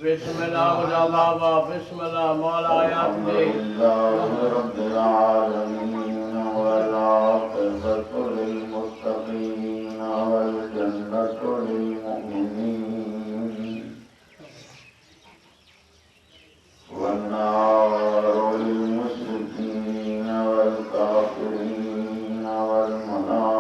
बिस्मिल्लाह वजाबाबा बिस्मिल्लाह मौला याते रब्बिल आलमीन वल आक़िबतु लिल मुत्तक़ीन वल जन्नतु लिल मुमिनीन वन नारु लिल मुश्रिकीन वल काफिरीन वल मुनाफ़िक़ीन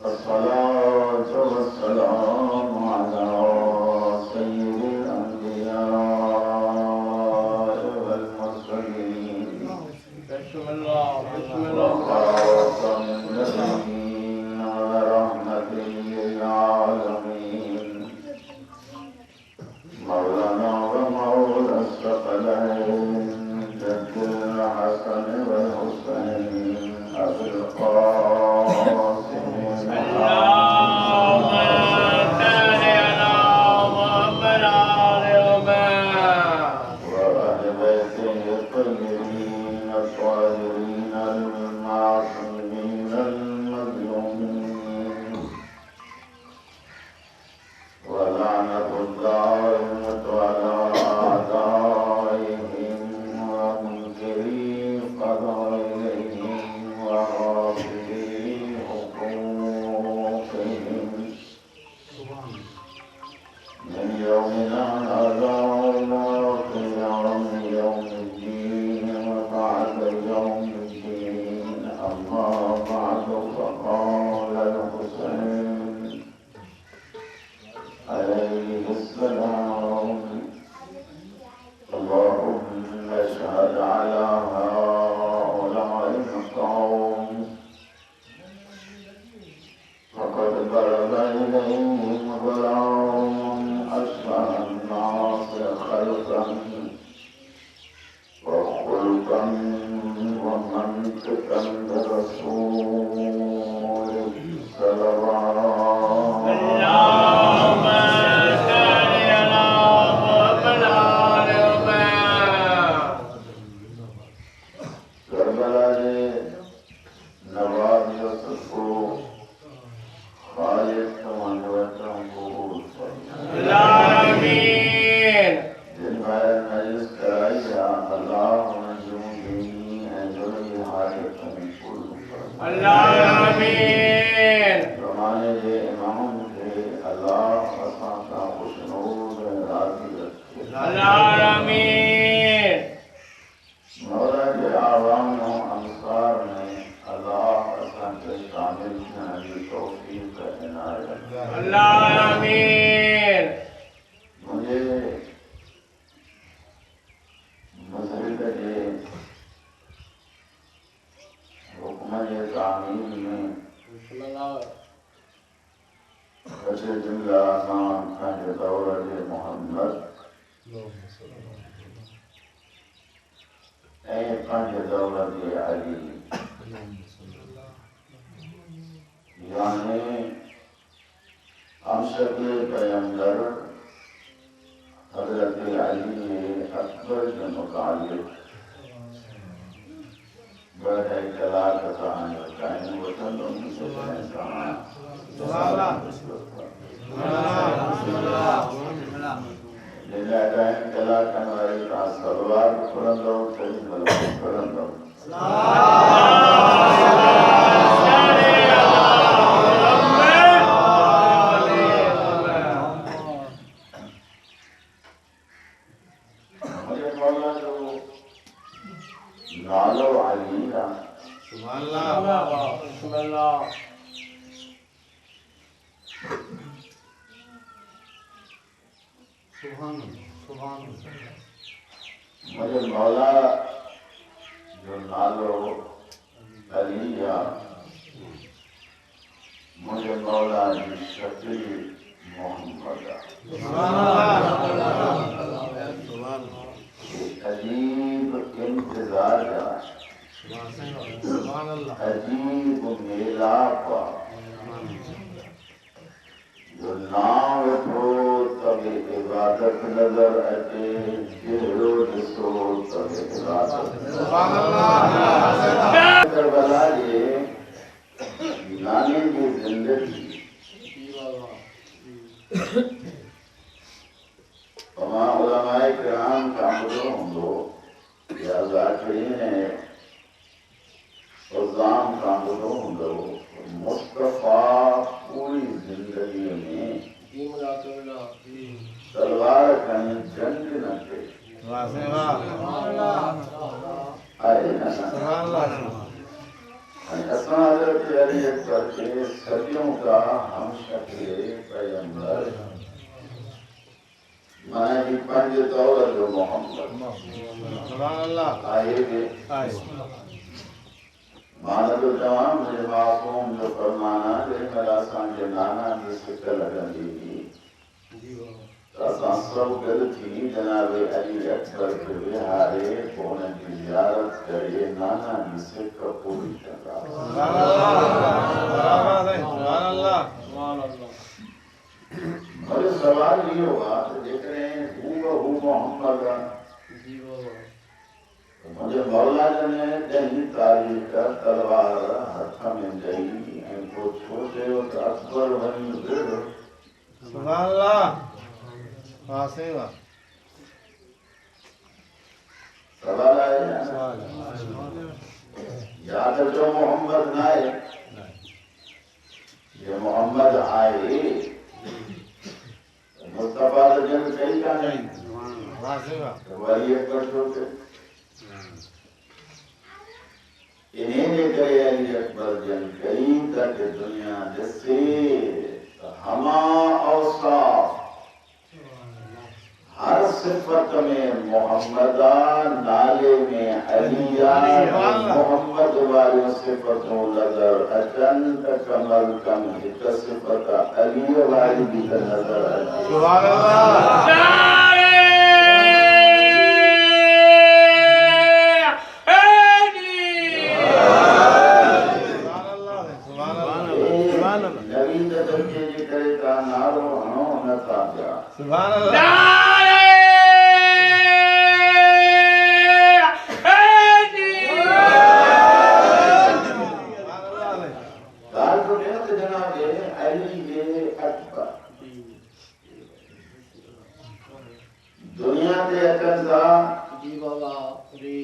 अस्सलातु वस्सलामु अला सय्यिदिल अंबिया वल मुरसलीन बिस्मिल्लाह बिस्मिल्लाह खातमिन नबिय्यीन व रहमतिल लिल आलमीन मौलाना व मौला सकलैन जद्दुल हसन वल हुसैन अबुल क़ासिम मुझे मौला जो नालो अलिया मुझे मौला जी शफी मोहम्मद अजीब इंतजार अजीब मेलाप जो नाम वेठो तब इबादत तक नजर अचे चेहरो ॾिसो त सुभान अल्लाह। करबला जे नाने जी जिंदगी तमाम उलमाए किराम का मुझो होंदो या ज़ाकिरीन उज़ाम का मुझो होंदो मुस्तफा पूरी जिंदगी में तलवार कहीं जंग न थे आए न असां हज़रत अली अकबर के सदियों का हम शक्ल पैगंबर माना जी पंज दौर जो मोहम्मद आए के माना तो तमाम मुझे मासूम जो फरमाना जे मेरा सांझे नाना जी सिक लगंदी हुई असां सब गल थी जनाब अली अकबर के विहारे पोन की ज़ियारत करे नाना जी सिक पूरी कंदा सुभान अल्लाह। और सवाल ये होगा तो देख रहे हैं हू मोहम्मद मुझे मौला ने दही तारीख का तलवार हाथ में दही इनको छोटे और अकबर बनी गिर सुभान अल्लाह। वाह सवाल आए याद जो मोहम्मद ना आए ये मोहम्मद आए मुस्तफा जन कई का नहीं वही एक वर्षों के इन्हें ने करे अली अकबर जन कई तक दुनिया जैसे हमा औसाफ हर सिफत में मोहम्मदा नाले में अलिया मोहम्मद वाली सिफतों नजर अचंत कमल कम एक सिफत अली वाली भी नजर अचे सुभान अल्लाह। सुभान अल्लाह। दुनिया के अकंदा जी बाबा रे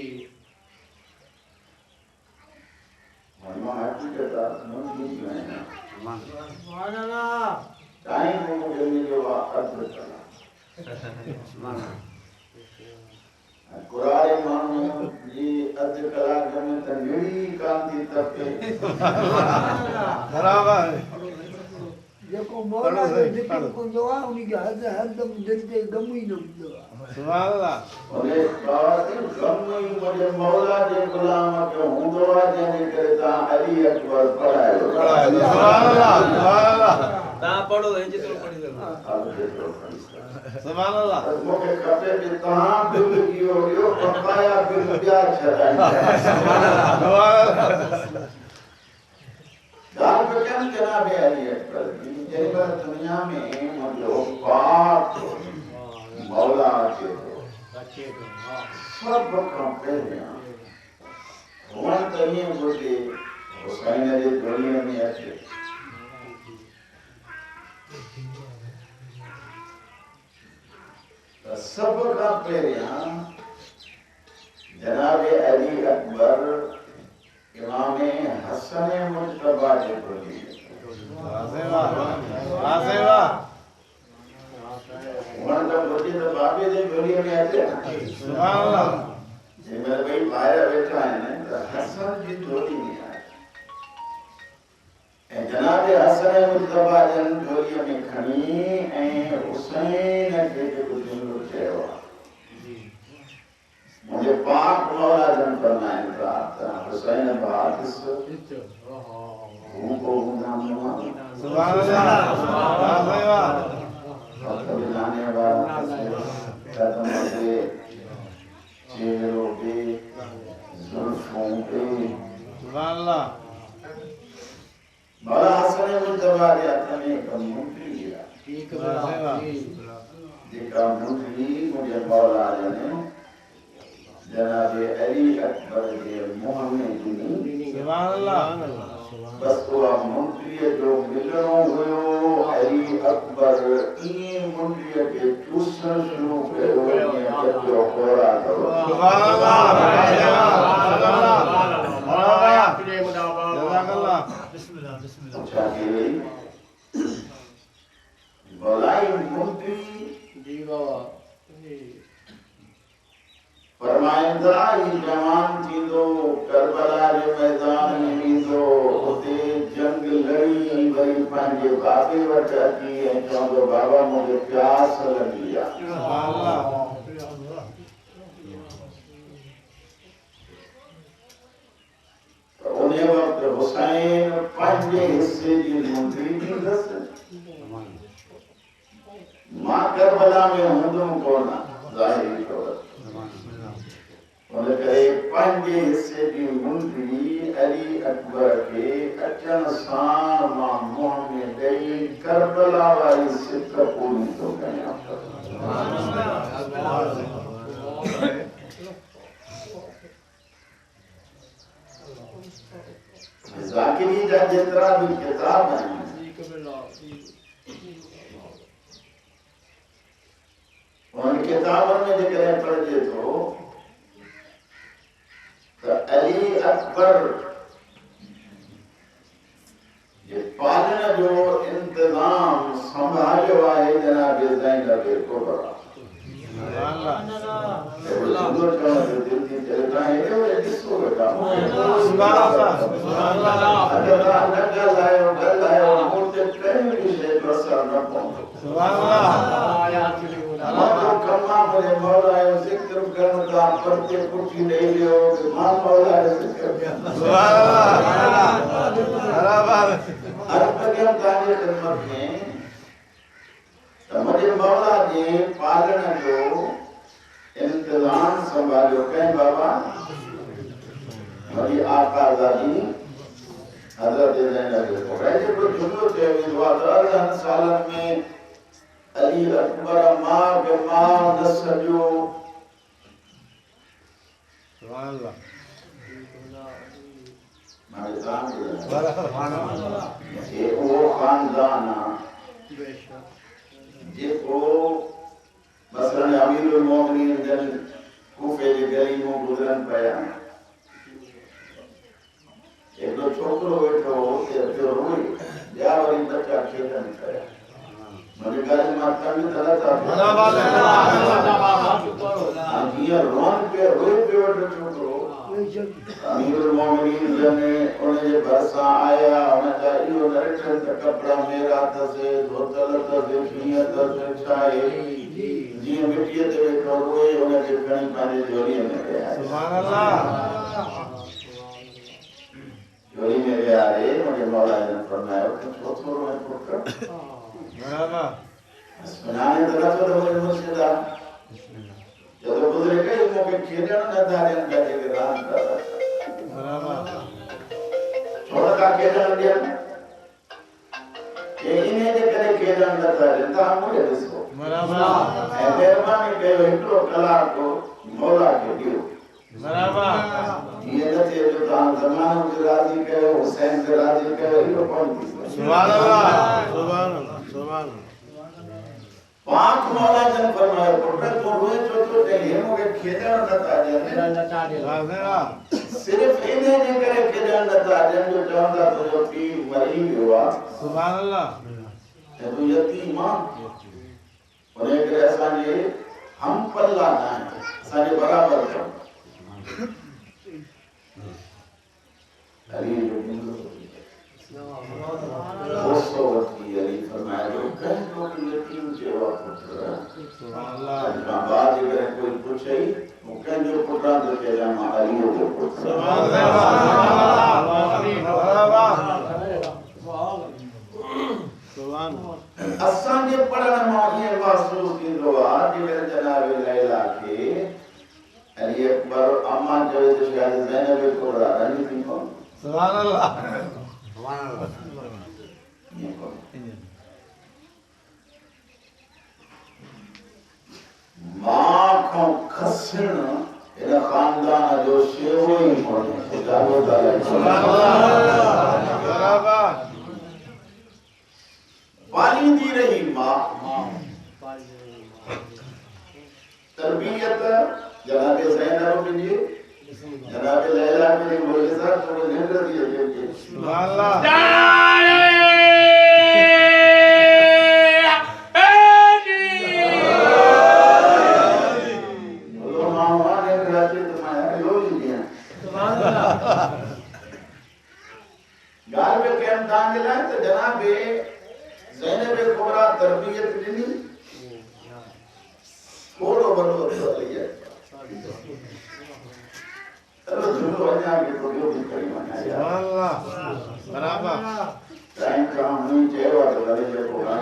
मनवा हकीकत मन की है सुभान अल्लाह। टाइम को जल्दी जो अर्थ चला कुरान मानो जी अर्थ कलाक में तंगड़ी कांति तपे बराबर जेको मौला जो जिक्र कंदो आहे उन खे हरदम दिल ते गम ई न हूंदो आहे। सुभान अल्लाह। उन्हें कहा कि गम ही मुझे मौला जे गुलाम के हूंदो आहे जंहिंजे करे तव्हां अली अकबर पढ़ायो सुभान अल्लाह। सुभान अल्लाह। तव्हां पढ़ो ऐं जेतिरो पढ़ी सघो सुभान अल्लाह। मूंखे खपे कि तव्हां बिल इहो इहो पकाया बिल ॿिया छॾाईंदा सुभान अल्लाह। दाल बचन जनाब अली अकबर जी जंहिं महिल दुनिया में मुंहिंजो पाक मौला अचे थो सब खां पहिरियां हुअण त ईअं घुरिजे हुसैन जे ॻोल्हे में अचे त सब खां पहिरियां जनाब अली अकबर इमाम हसन मुजतबा जे ॻोल्हे हुअण त घुरिजे त बाबे जे ॻोल्हे में अचे सुभान अल्लाह। जंहिंमहिल ॿई ॿाहिरि वेठा आहिनि त हसन जी ॾोली में आहे ऐं जनाब हसन मुजतबा जन ॾोलीअ में खणी ऐं हुसैन खे जेको जुमिलो चयो आहे मुझे पाक मौला जन फरमाइनि था त हुसैन बातिस हू को नाम सुभान अल्लाह। सब जाने वाला कदम पे चेहरों पे जुल्फों पे सुभान अल्लाह। मौला हसन मुजतबा के हाथ में एक मुंडी है ठीक है जेका मुंडी मुझे मौला ने जनाब अली अकबर के मुंह में दी सुभान अल्लाह बस वो मुंडी जो मिलनो हुयो अली अकबर ई मुंडी के चूसण शुरू कयो ने कचो कोरा करो सुभान अल्लाह जज़ाकल्लाह चाहिए भलाई मुंडी जी बाबा फरमाइंदा ही जवान थींदो करबला जे मैदान में वींदो उते जंग लड़ी वरी पंहिंजे बाबे वटि अची ऐं चवंदो बाबा मूंखे प्यास लॻी आहे सुभान अल्लाह उन वक़्तु हुसैन पंहिंजे हिस्से जी मुंडी ॾींदसि मां करबला में हूंदुमि कोन ज़ाहिरी तौर उन करे पंहिंजे हिस्से जी मुंडी अली अकबर खे अचण सां मां मुंहं में ॾेई करबला वारी सिक पूरी थो कयां ज़ाकिरी जा जेतिरा बि किताब आहिनि उन किताबनि में जेकॾहिं पढ़जे थो अली अकबर ये पालन जो इंतजाम संभालियो आहे जनाब ज़ैनब कुबरा सुभान मुझे मौला जी पालन जो इंतजाम संभालियो कहीं बाबा मुझे आकाज़ादी हज़रत ज़ैनब कुबरा जो जुमलो चयो वेंदो आहे त 18 सालनि में अली अकबर मां के मां न सॼो सुभान अल्लाह ये वो खानदान जेको मसलन अमीरुल मोमिनीन जन कूफे जे गली में गुजरन पिया एक छोकरो वेठो हुते अचो रोई ॿिया वरी बच्चा खेॾनि पिया मुंहिंजी ॻाल्हि मां तंग त नथा जीअं रोअन पियो रोई पियो वेठो छोकिरो अमीरुल मोमिनीन जन उनजे भरिसां आया उनजा इहो न ॾिठनि त कपिड़ा मेरा अथसि धोतल अथसि कीअं अथसि छा आहे जीअं मिटीअ ते वेठो रोए उनखे खणी पंहिंजे झोलीअ में विया सुभान अल्लाह झोली में विया रे मुंहिंजे मौला जन फरमायो त छो थो रोए पुट बराबर सुञाणे त नथो त मुंहिंजो मुर्शिद आहे जॾहिं गुज़रे कई मूंखे खेॾण नथा ॾियनि पिया जेके रांदि पिया बराबर छो नथा खेॾण ॾियनि इन जे करे खेॾण नथा ॾियनि तव्हां मूंखे ॾिसो बराबर ऐं महिरबानी कयो हिकिड़ो कलाक मौला खे ॾियो बराबर ईअं न थिए जो तव्हां ज़मानो खे राज़ी कयो हुसैन खे राज़ी कयो इहो कोन थी सघे सुभान अल्लाह सुभान अल्लाह सुभान पाक मौला जन फरमायो पुट तूं रोए छो थो चई हे मूंखे खेॾण नथा ॾियनि सिर्फ़ इन जे करे खेॾण नथा ॾियनि जो चवंदा तुंहिंजो पीउ मरी वियो आहे सुभान अल्लाह ऐं तूं यतीम आहे उन करे असांजे हम पल्ला न आहिनि असांजे बराबरि कनि अली जो दोस्तो वठी अली फरमाया जो कंहिंजो बि यतीम चयो आहे पुत्र सुभान अल्लाह मां बाद जे करे कोई पुछई मूं कंहिंजो पुटां जो चइजां मां अलीअ जो पुटु सुभान अल्लाह सुभान असांजे पढ़ण मां ईअं महसूस थींदो आहे जेकर जनाब लैला खे अली अकबर अम्मा चवे त शायद ज़ैनब कुबरा रही थी कोन सुभान अल्लाह खसन इन खानदान जो शेवो ही मोने जागो ताला बराबर पाली दी रही माँ तरबियत जनाब ज़ैनब बिन जनाब लैला बिन मुर्तज़ा को निंद्र दिए गए सुभान अल्लाह गाल में कैम दांगला तो जनाब ज़ैनब कुबरा तरबियत दी थोड़ो बड़ो लिया चलो झूलो वजा के तो जो भी करी मना यार सुभान अल्लाह बराबर टाइम काम नहीं चेवा तो लगे को सुभान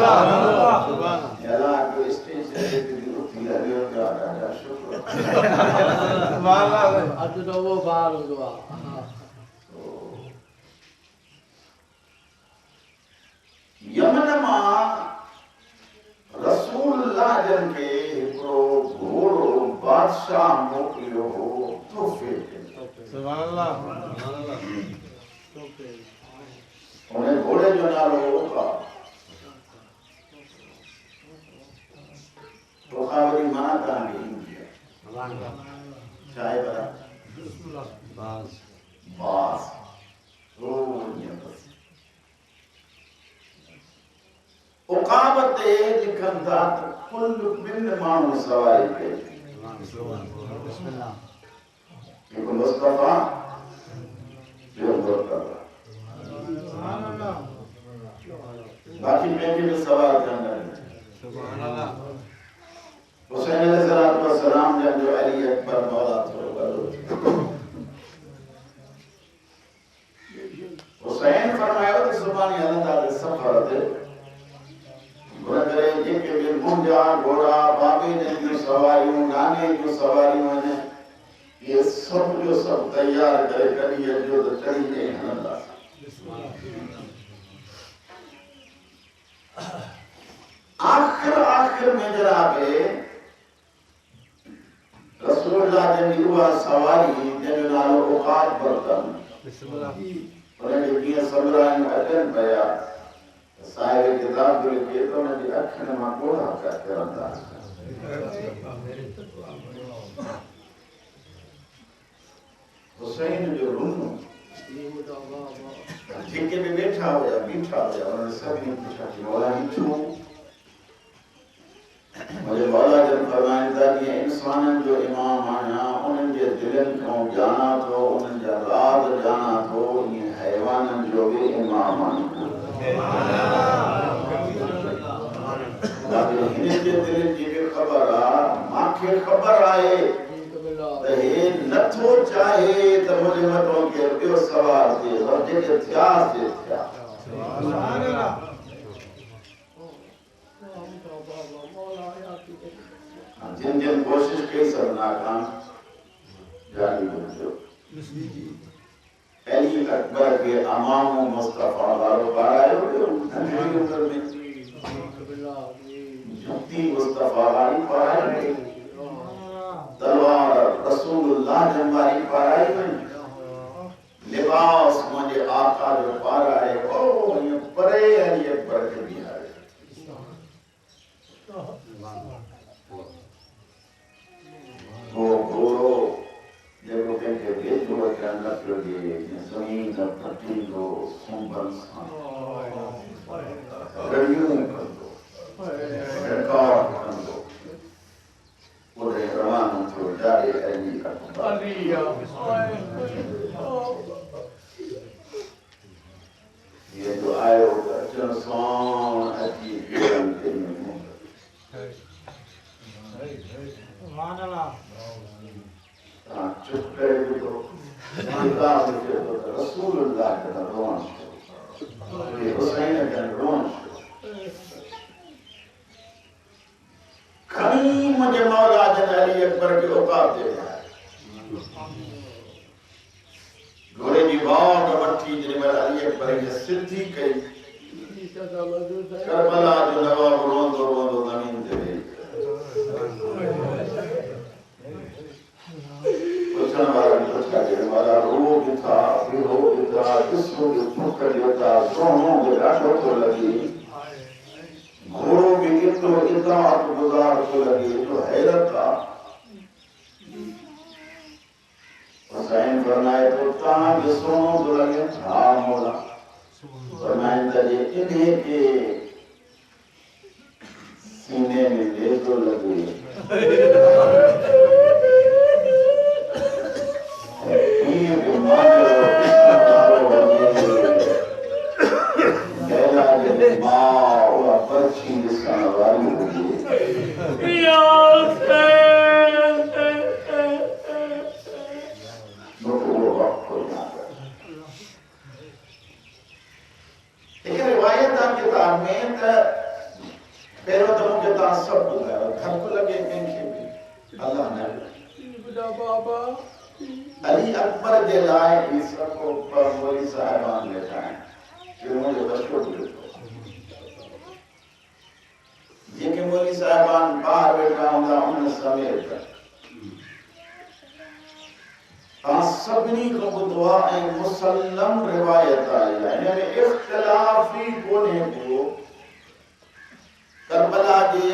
अल्लाह सुभान याला को स्टेज से भी उठी लगे का शुक्र सुभान अल्लाह आज तो वो बाहर हुआ यमन मां रसूलुल्लाह जन के हिकड़ो घोड़ो बादशाह मोकिलियो हो तोहफे सुभान अल्लाह उन्हें घोड़े जो नालो होगा तो खावरी माना कहांगे इंडिया चाहे बरा बास ओ ये बस उकाबत लिखन था कुल बिन मानू सवारी के बिस्मिल्लाह मुस्तफा जो बरकत बाकी मैं भी सवाल करना है सुभान अल्लाह हुसैन अलैहिस्सलाम जब जो अली अकबर मौला थे हुसैन फरमाया तो सुभानी अल्लाह ताला सफर थे बोले जे के भी मुंजा घोड़ा बाबे ने जो सवारियों नाने जो सवारियों ने ये सब जो सब तैयार करे करिए जो तो चढ़ी गए अल्लाह आखिर में जनाब रसूलुल्लाह जन हुआ सवारी जन नालो औकात बरतन बिस्मिल्लाह उन्हें दिया सबरान अटन पया साहिब किताब जो लिखे तो ने अखन में कोड़ा का करंदा हुसैन जो रुनु ठीक के बैठा हो या उन्होंने सभी पूछा कि मौला क्यों मुझे मौला जब फरमाया था कि इंसानन जो इमाम आया उन्हें जे दिलन को जाना तो उन्हें जे राज जाना तो ये हैवानन जो भी इमाम आया बाकी हिने जे दिलन जी के खबर आ माखे खबर आए तो ये नथो चाहे तो मुझे मतों के ॿियो सवाल थे और जेके थिया से थिया सुभान अल्लाह जिन जिन कोशिश की सब नाकाम जारी बुझो अली अकबर के अमाम मुस्तफा वालों पारायो अंग्रेजी उम्र में जुती मुस्तफा वाली पाराई तलवार रसूलुल्लाह जंवारी पाराई लिबास मुझे आका जो पाराए ओ ये परे अली अकबर के बिहार वो घोड़ो जब वो कहेंगे भेजो के अंदर कर दिए जमीन का पट्टी को संभल गड़ियों कर दो रिकॉर्ड कर दो पूरे रवान तो जारे अली का ये जो आए हो चलो सॉन अच्छी जीवन के में मान अल्लाह चुप करे तो किताब के तो रसूलुल्लाह का रोन ये हुसैन का रोन कहीं मुझे मौला जन अली अकबर के औकात दे घोड़े की बाग मट्टी जिन में अली अकबर की सिद्धि कई करबला जो नवाब रोंदो रोंदो जमीन ते किसको भी फुक देता दोनों के राठों को लगी घोड़ों भी इतना गुजार को लगी तो हैरत था हुसैन फरमाए तो कहाँ के सोनों को लगे हाँ मौला फरमाए तजे इन्हें के सीने में ले तो लगे अली अकबर के लाए इस को पर मोली साहबान लेता है कि मुझे बच्चों को ये कि मोली साहबान बाहर बैठा होगा उन समेत सबनी को दुआ है मुसल्लम रिवायत आई है यानी इख्तिलाफी कोने को करबला के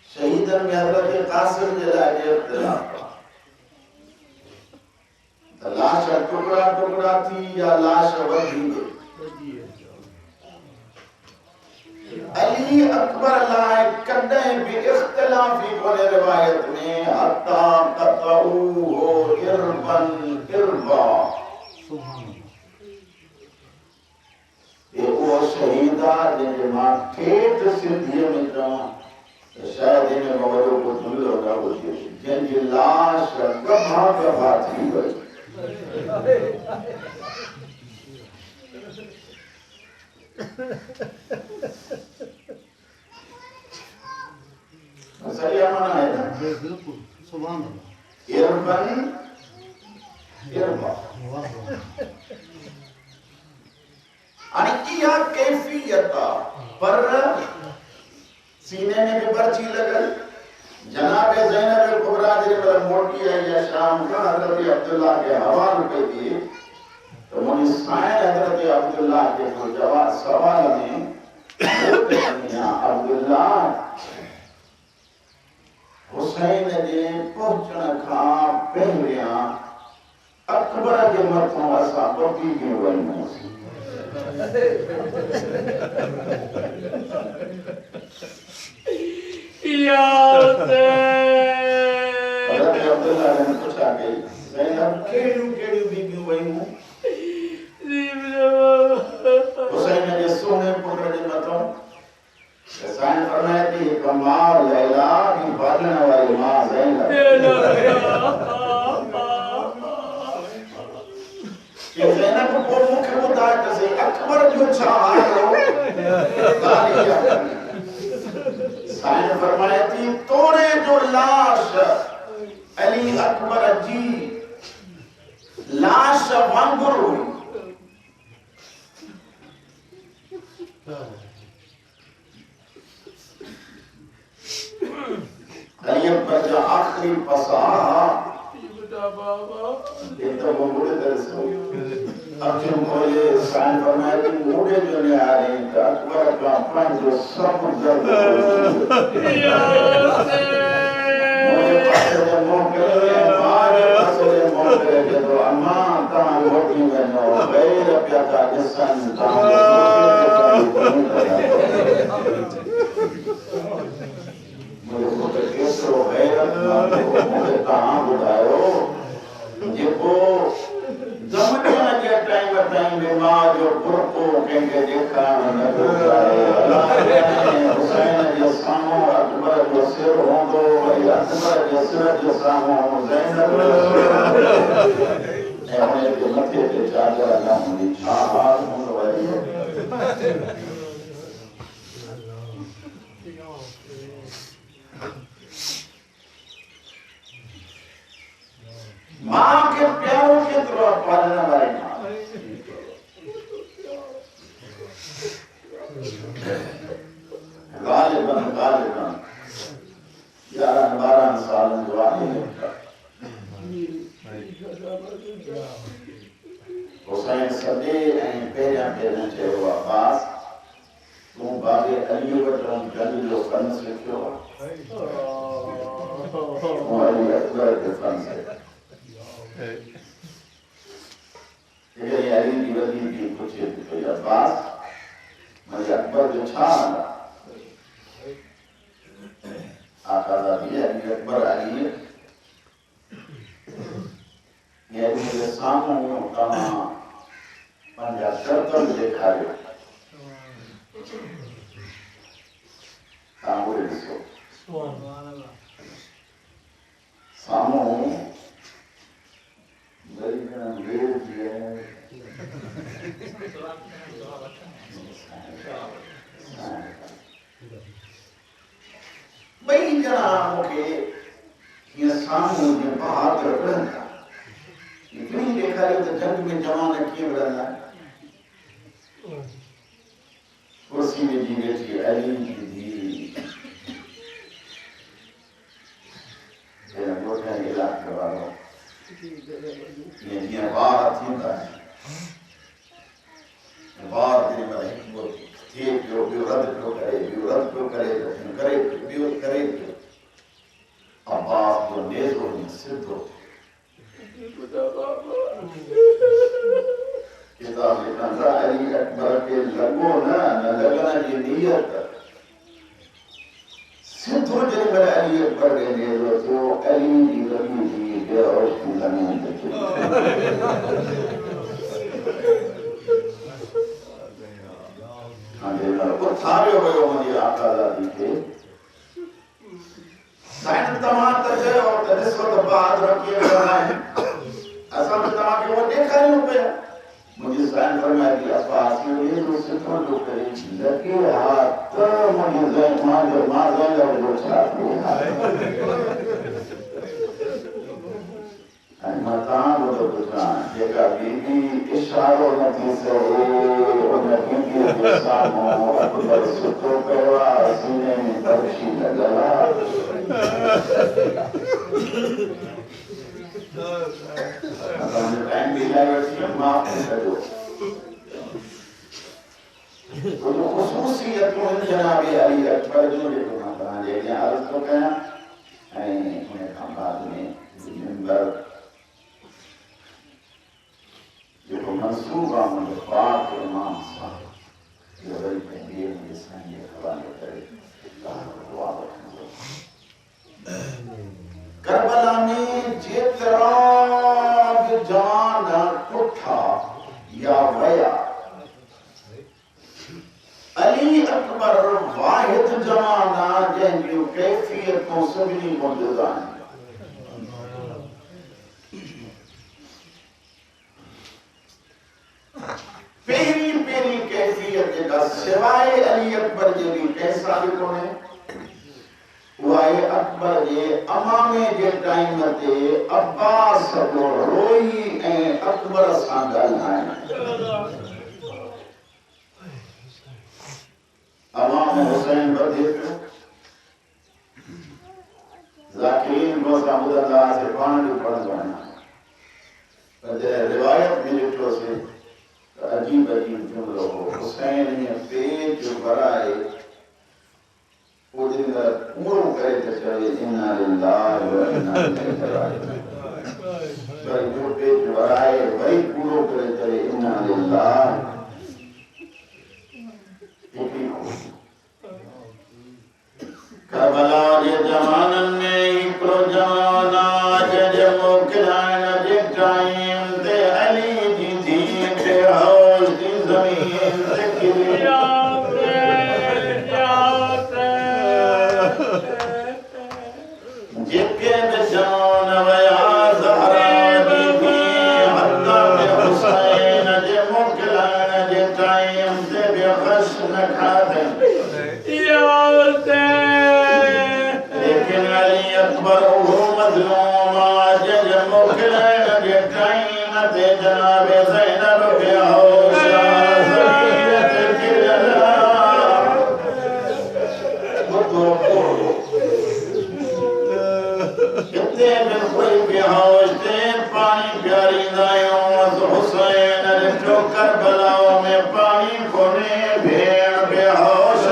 शहीदन में हजरत कासिम जला के इख्तिलाफ लाश टुकड़ा टुकड़ा थी या लाश वधी अली अकबर लाए कदे भी इख्तिलाफी कोने रिवायत में हत्ता कतऊ हो इरबन इरबा ये वो शहीदा जिनके मां ठेठ सिद्धियों में तो शायद इन्हें मौलों को धुल होगा वो जिनकी लाश गभा गभा थी गई सही माना है ना बिल्कुल सुभान अल्लाह इरबन इरबा अनिकिया कैफियत पर सीने में भी पर्ची लगल जनाब ज़ैनब कुबरा जब मोटी है या शाम का हजरत अब्दुल्ला के हवाले पे दिए तो मुनि सायद हजरत अब्दुल्ला के को जवाब सवाल में अब्दुल्ला हुसैन जे पहुंचण खां पहिरियां अकबर के मथां असां बपी के वञूं अब्दुल्ला ने पूछा कि ज़ैनब केड़ियूं बीबियूं वयूं हुसैन जे सोने पुत्र जे मथां हुसैन फरमाए थी कमाल लैला की बालण वाली मां ज़ैनब कि ज़ैनब को मुखे ॿुधाए त सही अकबर जो छा हाल हो साईं फरमाए थी तोड़े जो लाश अली अकबर जी लाश वांगुर हुई अली अकबर जो आखिरी पसाहा ये तो वो मुड़े दरसो अर्जुन बोले साईं फरमाए थी मुड़े जो ने आ रहे हैं अकबर का अपन जो सब दर्द मुझे पासे मौके मारे पासे मौके के तो अम्मा ता मोटी में नो गैर प्याता जसन ता मुझे तो केसरो गैरत ना मुझे कहां बुलायो जेको जमने के टाइम में मां जो पुरको के देखा न हुसैन जो सामो अकबर जो सिर होंदो वरी अकबर जो सिर जो सामो ज़ैनब ऐं के मथे ते चादर न हूंदी छा हाल हूंदो वरी मां के प्यारों के तरह पालने वाली मां गालिबन 11-12 साल जवानी में हुसैन सदे ऐं पहिरियां चयो अब्बास तूं बाबे अली वटि जंग जो फन सिखियो तूं अली अकबर खे फन सिखियो हिकिड़ी अली जी वॾी धीउ पुछे थी पई अब्बास मुंहिंजे अकबर जो छा हाल आहे आका दादी अली अकबर अली ये मुझे सामने तमाम पंजा करतब दिखायो तांबुरे दिसो सामो मेरी ना वेर दिए बई जना मुके ये सामो जे बात रखन इतनी देखा है तो जंग में जवान किए बढ़ना कुर्सी में जी बैठी अली की धी तेरा मोटा इलाके वालों ये बात थी ना बात दिन में वो थी जो विरोध क्यों करे अब्बास जो नेज़ो में सिद्ध हो किताब लिखा अली अकबर के लगो ना न लगना की नीयत सिद्धो जब मेरा अली अकबर के नेज़ो तो अली की रबी जी के और जमीन पे हाँ देखा वो थारे हुए मुझे आका दादी के साइंस तमाम तक है और तनिस वक्त बाद रखिए करना है असल में तमाम के वो देखा नहीं हो गया मुझे साइंस फरमाया कि अब्बास ये तो सिद्धों जो करे लगे हाथ तो मुझे मार जाएगा वो छाती मतान वो तो दुकान जेका बीबी इशारो नथी से उन बीबी के सामो अकबर सुतो पेवा सीने में तरशी लगला टाइम भी लगा माफ कर दो तो जो खुसूसियत में जनाब अली अकबर जो देखो ना बना ले अर्ज तो कया ऐं उन खां बाद में मिंबर जो मंसूबा मुझे पाक इमाम साहब ये वही पंहिंजे मुझे साईं जे हवाले करे दुआ वठंदो करबला में जेतिरा भी जवान उठा या वया अली अकबर वाहिद जवाना जंहिंजूं कैफियतूं सभिनी मौजूद आहिनि पेरी कैफियत जेका सिवाय अली अकबर जे भी कैसा भी कोने वाए अकबर जे अमामे जे टाइम ते अब्बास जो रोई ऐं अकबर सां ॻाल्हाइण अमाम हुसैन बदे पियो ज़ाकिरीन को सामुदा से पाण जो पढ़ंदो आहियां पर रिवायत में ॾिठो से अजीब जुमलो हुसैन ने पेट भराए वो दिन पूरो करे तो चले इन्ना लिल्लाहि व इन्ना इलैहि राजिऊन भाई जो पेट भराए वही पूरो करे चले इन्ना लिल्लाहि करबला जे जमानन में हिकिड़ो जवाना जे मोकिलाइण जे टाइम ते अली जी धीअ खे हौज जी ज़मीन ते किरी जेके बि जवान वया ज़हरा बीबी हत्ता में हुसैन जे मोकिलाइण जे टाइम ते बि ख़श न खाधनि लेकिन अली अकबर वो मज़लूम आज जे मोकिलाइण जे टाइम ते जनाब ज़ैनब खे हौज ज़मीन ते किरला बुधो कोड़ो किथे भी कोई भी हौज ते पानी प्यारींदा आहियूं हुसैन ॾिठो तलाव में पानी खोने भेड़ बेहोश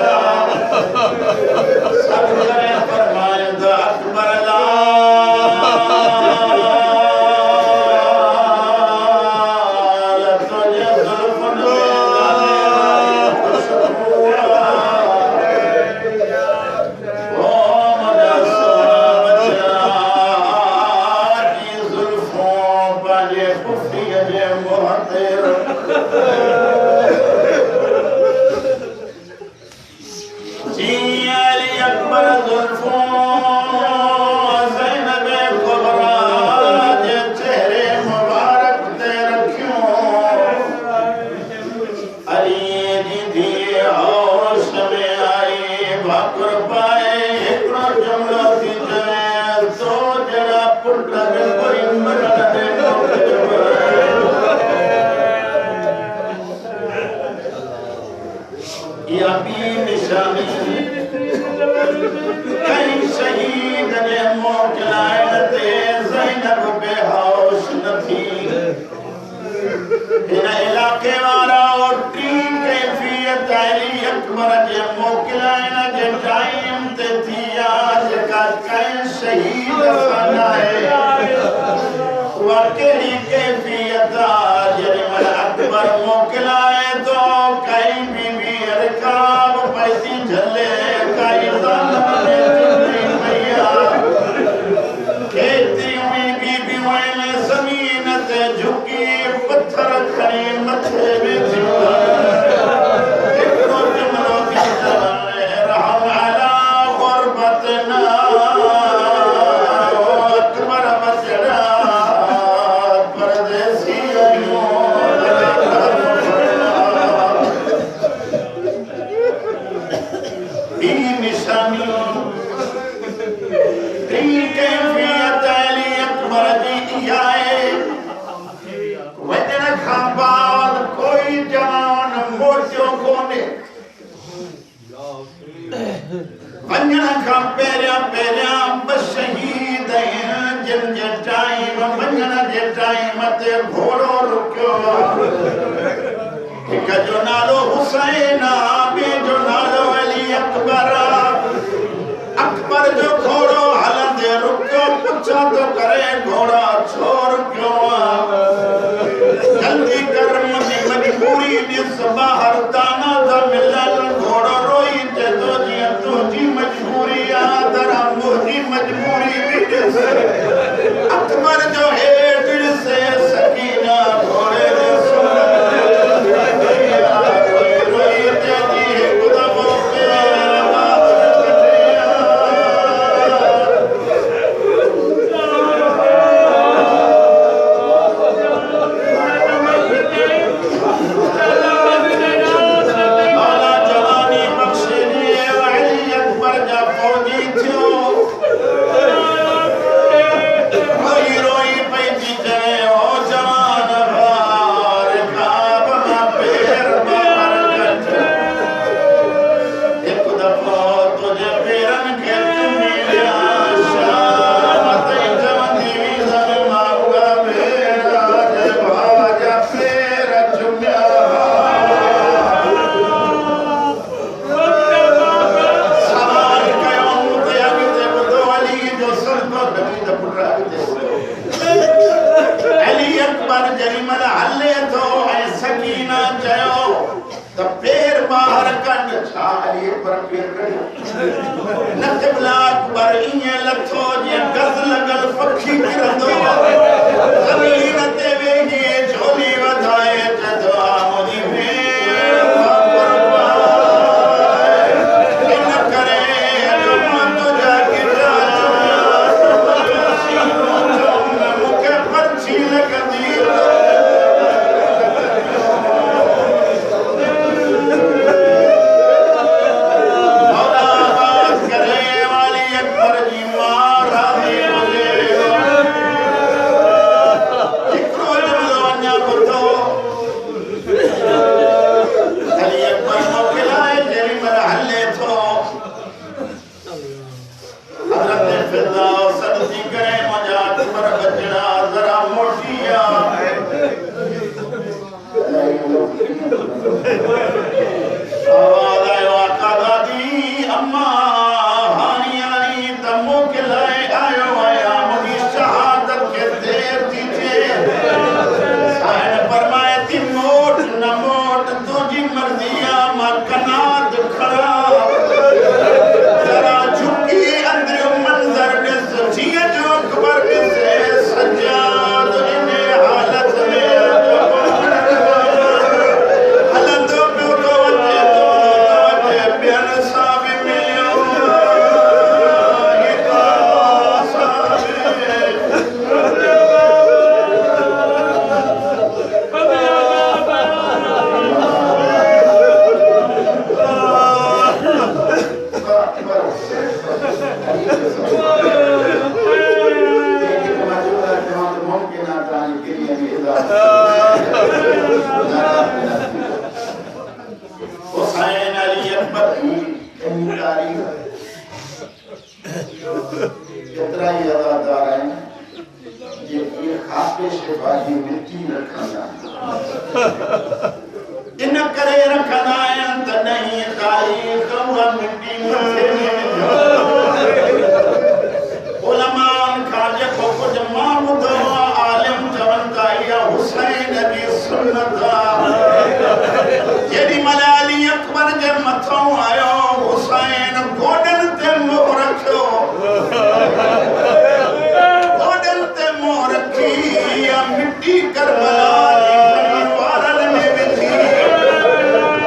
सब करे फरमाए दा अकबर ला तुझे जुल्फन में लाने खुशबूआ ओ मजा सोना बचा की जुल्फों पाले खुफी जे मुहतेर जी अली अकबर जुल्फों ज़ैनबे कुबरा जे चेहरे मुबारक ते रखियो अली जी दिए होश में आई भाकुर पाए एकड़ो जुमलो थी जवे तो जड़ा पुट में कोई मरण दे या भी निशानी कई शहीद ने मोकलाए ते ज़ैनब बेहोश न थी इन इलाके वाला और टीम कैफियत अली अकबर जे मोकलाए जे टाइम ते थी आज का कई शहीद फनाए वाकई कैफियत जरिमल अकबर मोकलाए तो कई बीबी अरकाब पैसी झले कई दाने चुनी मैया खेती हुई बीबी वाले जमीन ते झुकी पत्थर खड़े मथे में झुका एकरो जुमलो की जवाने रहम अला गुरबतना अकबर बचड़ा परदेसी अयो ई निशानी ई कैफियत अली अकबर जी आए वजन खां बाद कोई जवान मोटियो कोने वजन खां पहिरियां बशहीद जिन जे टाइम वजन जे टाइम ते घोड़ो रुकियो हिक जो नालो हुसैन ॿिए जो नालो अली अकबर अकबर जो घोड़ो हलंदे रुकियो पुछा तो करे घोड़ा छो रुकियो जल्दी कर मुझी मजबूरी ॾिस ॿाहिर ताना था मिलनि घोड़ो रोई चए थो जीअं तुंहिंजी मजबूरी आहे तरा मुंहिंजी मजबूरी बि ॾिस अकबर जो हेठि ॾिसे सकीना घोड़े जे सुर रोई चए थी हिकु दफ़ो आवाज आयो आका दादी अम्मा हानी आनी तमो के लाए आयो आया मुझी शहादत के देर दीजिए साइन फरमाए थी मोट न मोट तुझी मर्जिया मकनात खड़ा जरा झुकी अंदर मंजर में सजिया जो अकबर से सज्जाद इन्हें हालत में हलंदो पे तो प्यार साबी मिलियो ये का हुसैन अली अकबर की तारीख कितना ही अदादार है ये खाके शिफाही मिट्टी रखना इन करे रखना है त नहीं खाली कौआ मिट्टी मथे में उलमान खाजे को कुछ मामूद आलिम जवंता या हुसैन अली सुन्नता जेडी मलाली अकबर जे मथों आयो हुसैन गोडन ते मोह रखियो गोडन ते मोह रखी या मिट्टी करबला जी वारन में विधी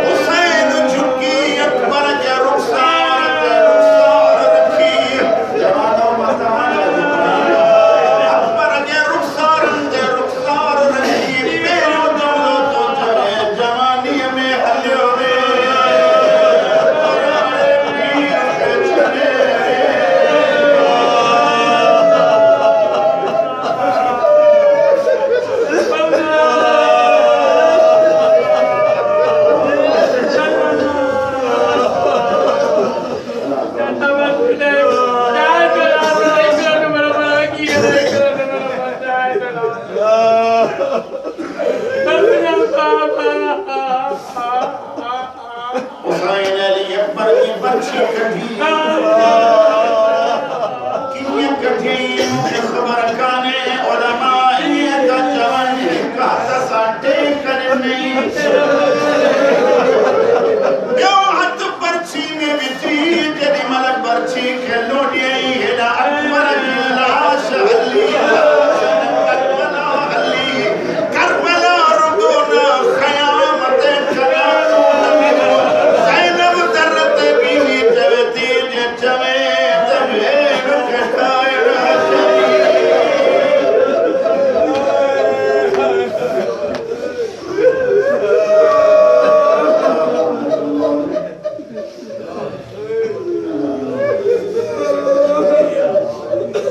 हुसैन झुकी अकबर जे रुखसार रखी जवानो मतान अकबर जे रुखसार रखी मेरो दौलो तो चले जवानी में हलियो रे पुराने पीर के चले हुसैन अली अकबर की बच्ची कभी किन्ने कभी खबर काने उलमा ये का जवान का साटे करने